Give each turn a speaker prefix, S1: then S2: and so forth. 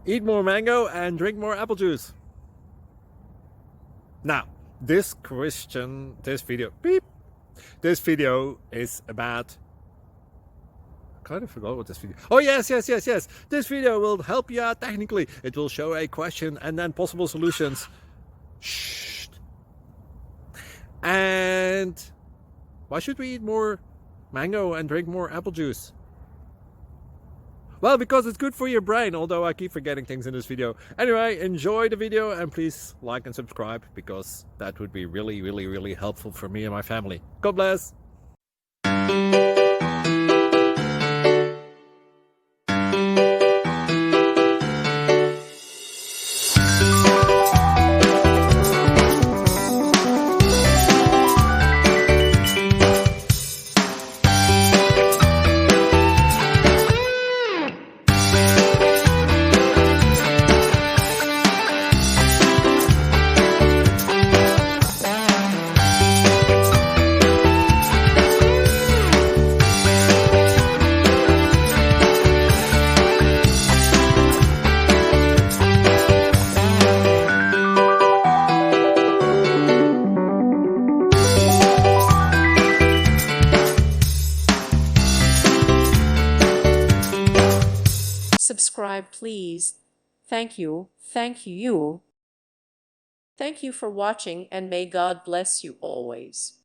S1: Eat more mango and drink more apple juice. Now, this video is about, I kind of forgot what this video. Oh yes. This video will help you out technically. It will show a question and then possible solutions. Shh. And why should we eat more mango and drink more apple juice? Well, because it's good for your brain, although I keep forgetting things in this video. Anyway, enjoy the video and please like and subscribe, because that would be really helpful for me and my family. God bless!
S2: Subscribe, please. Thank you. Thank you for watching, and may God bless you always.